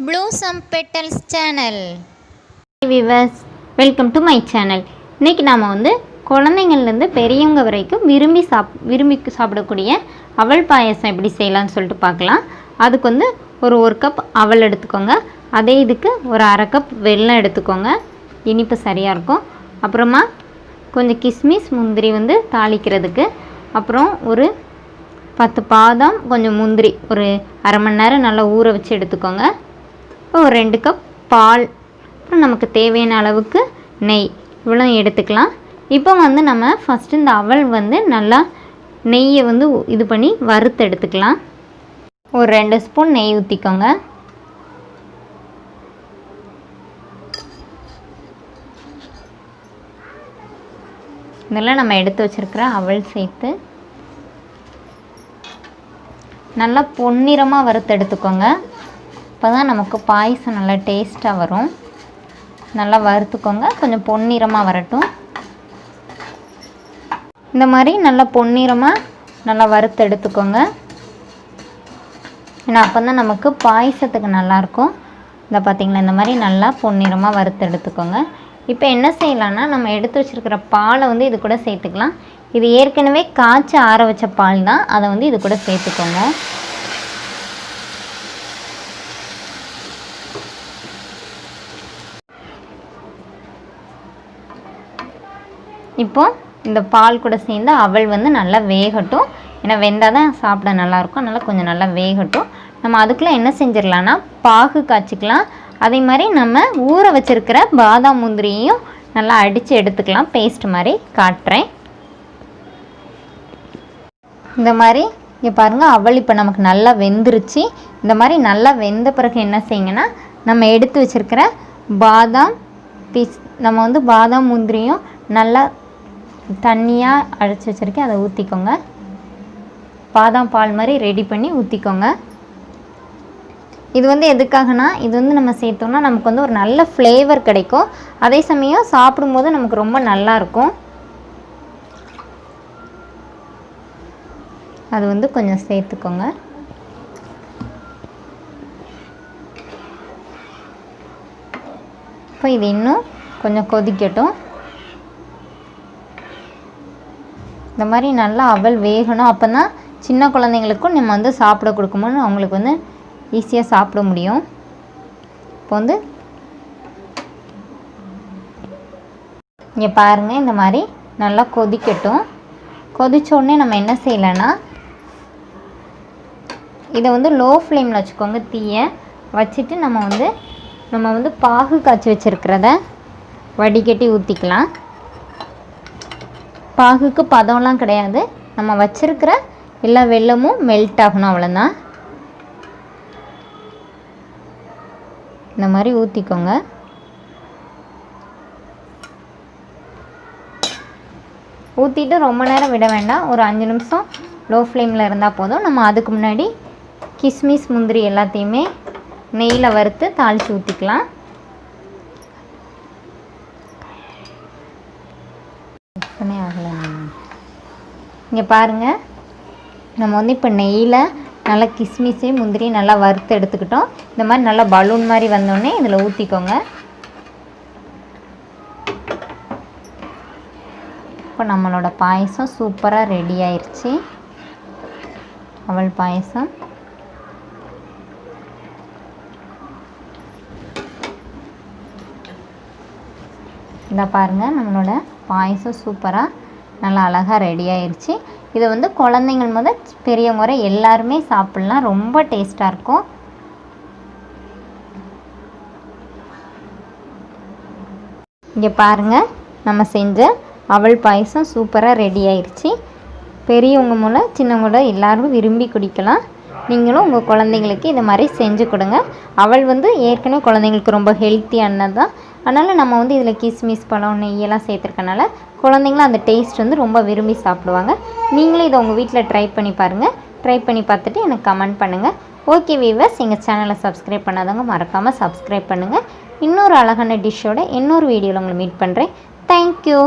Blossom Petals channel. Viewers, welcome to my channel. இன்றைக்கி நாம் குழந்தைங்கள்லேருந்து பெரியவங்க வரைக்கும் விரும்பி சாப்பிடக்கூடிய அவல் பாயசம் எப்படி செய்யலாம்னு சொல்லிட்டு பார்க்கலாம். அதுக்கு ஒரு கப் அவல் எடுத்துக்கோங்க. அதே இதுக்கு ஒரு அரை கப் வெல்லம் எடுத்துக்கோங்க, இனிப்பு சரியாக இருக்கும். அப்புறமா கொஞ்சம் கிஸ்மிஸ் முந்திரி தாளிக்கிறதுக்கு, அப்புறம் ஒரு 10 பாதாம், கொஞ்சம் முந்திரி ஒரு அரை மணி நேரம் நல்லா ஊற வச்சு எடுத்துக்கோங்க. ஒரு 2 கப் பால், அப்புறம் நமக்கு தேவையான அளவுக்கு நெய், இவ்வளோ எடுத்துக்கலாம். இப்போ நம்ம ஃபஸ்ட்டு இந்த அவல் நல்லா நெய்யை இது பண்ணி வறுத்து எடுத்துக்கலாம். ஒரு 2 ஸ்பூன் நெய் ஊற்றிக்கோங்க. இதெல்லாம் நம்ம எடுத்து வச்சுருக்கிற அவல் சேர்த்து நல்லா பொன்னிறமாக வறுத்து எடுத்துக்கோங்க. அப்போ தான் நமக்கு பாயசம் நல்லா டேஸ்ட்டாக வரும். நல்லா வறுத்துக்கோங்க, கொஞ்சம் பொன்னிறமாக வரட்டும். இந்த மாதிரி நல்லா பொன்னிறமாக நல்லா வறுத்து எடுத்துக்கோங்க. ஏன்னா அப்போ தான் நமக்கு பாயசத்துக்கு நல்லாயிருக்கும். இந்த பார்த்திங்களா, இந்த மாதிரி நல்லா பொன்னிறமாக வறுத்து எடுத்துக்கோங்க. இப்போ என்ன செய்யலான்னா, நம்ம எடுத்து வச்சுருக்கிற பாலை இது கூட சேர்த்துக்கலாம். இது ஏற்கனவே காய்ச்சி ஆற வச்ச பால் தான், அதை இது கூட சேர்த்துக்கோங்க. இப்போ இந்த பால் கூட சேர்ந்து அவல் நல்லா வேகட்டும். ஏன்னா வெந்தால் தான் சாப்பிட நல்லாயிருக்கும். அதனால் கொஞ்சம் நல்லா வேகட்டும். நம்ம அதுக்குள்ளே என்ன செஞ்சிடலான்னா, பாகு காய்ச்சிக்கலாம். அதே மாதிரி நம்ம ஊற வச்சுருக்கிற பாதாம் முந்திரியையும் நல்லா அடித்து எடுத்துக்கலாம். பேஸ்ட் மாதிரி காட்டுறேன். இந்த மாதிரி இங்கே பாருங்கள், அவல் இப்போ நமக்கு நல்லா வெந்துருச்சு. இந்த மாதிரி நல்லா வெந்த பிறகு என்ன செய்யுங்கன்னா, நம்ம எடுத்து வச்சுருக்கிற பாதாம் பீஸ், நம்ம பாதாம் முந்திரியும் நல்லா தண்ணியாக அடித்து வச்சுருக்கேன், அதை ஊற்றிக்கோங்க. பாதாம் பால் மாதிரி ரெடி பண்ணி ஊற்றிக்கோங்க. இது எதுக்காகனா, இது நம்ம சேர்த்தோம்னா நமக்கு ஒரு நல்ல ஃப்ளேவர் கிடைக்கும். அதே சமயம் சாப்பிடும்போது நமக்கு ரொம்ப நல்லாயிருக்கும். அது கொஞ்சம் சேர்த்துக்கோங்க. இப்போ இது இன்னும் கொஞ்சம் கொதிக்கட்டும். இந்த மாதிரி நல்லா அவல் வேகணும். அப்போ தான் சின்ன குழந்தைங்களுக்கும் நம்ம சாப்பிட கொடுக்கும்போது அவங்களுக்கு ஈஸியாக சாப்பிட முடியும். இப்போ இங்கே பாருங்கள், இந்த மாதிரி நல்லா கொதிக்கட்டும். கொதித்தோடனே நம்ம என்ன செய்யலைன்னா, இதை லோ ஃப்ளேமில் வச்சுக்கோங்க. தீயை வச்சுட்டு நம்ம பாகு காய்ச்சி வச்சுருக்கிறத வடிகட்டி ஊற்றிக்கலாம். பாகுக்கு பதம்லாம் கிடையாது, நம்ம வச்சுருக்கிற எல்லா வெல்லமும் மெல்ட் ஆகணும், அவ்வளோதான். இந்த மாதிரி ஊற்றிக்கோங்க. ஊற்றிட்டு ரொம்ப நேரம் விட வேண்டாம். ஒரு 5 நிமிஷம் லோ ஃப்ளேமில் இருந்தால் போதும். நம்ம அதுக்கு முன்னாடி கிஸ்மிஸ் முந்திரி எல்லாத்தையுமே நெய்யில் வறுத்து தாளித்து ஊற்றிக்கலாம். இங்கே பாருங்கள், நம்ம இப்போ நெய்யில் நல்லா கிஸ்மிஸையும் முந்திரியும் நல்லா வறுத்து எடுத்துக்கிட்டோம். இந்த மாதிரி நல்லா பலூன் மாதிரி வந்தோடனே இதில் ஊற்றிக்கோங்க. இப்போ நம்மளோட பாயசம் சூப்பராக ரெடி ஆயிடுச்சு. அவல் பாயசம் இதை பாருங்கள், நம்மளோட பாயசம் சூப்பராக நல்லா அழகாக ரெடி ஆயிடுச்சு. இதை குழந்தைங்கள் முதல் பெரியவங்க வரை எல்லாருமே சாப்பிட்லாம். ரொம்ப டேஸ்ட்டாக இருக்கும். இங்கே பாருங்கள், நம்ம செஞ்ச அவல் பாயசம் சூப்பராக ரெடி ஆயிடுச்சு. பெரியவங்க மூலம் சின்னவங்களோட எல்லோரும் விரும்பி குடிக்கலாம். நீங்களும் உங்கள் குழந்தைங்களுக்கு இதை மாதிரி செஞ்சு கொடுங்க. அவல் ஏற்கனவே குழந்தைங்களுக்கு ரொம்ப ஹெல்த்தியானது தான். அதனால் நம்ம இதில் கிஸ்மிஸ் பழம் நெய்யெல்லாம் சேர்த்துருக்கனால குழந்தைங்களும் அந்த டேஸ்ட் ரொம்ப விரும்பி சாப்பிடுவாங்க. நீங்களும் இதை உங்கள் வீட்டில் ட்ரை பண்ணி பாருங்கள். ட்ரை பண்ணி பார்த்துட்டு எனக்கு கமெண்ட் பண்ணுங்கள். ஓகே வியூவர்ஸ், எங்கள் சேனலை சப்ஸ்கிரைப் பண்ணாதவங்க மறக்காமல் சப்ஸ்கிரைப் பண்ணுங்கள். இன்னொரு அழகான டிஷ்ஷோட இன்னொரு வீடியோவில் உங்களை மீட் பண்ணுறேன். தேங்க்யூ.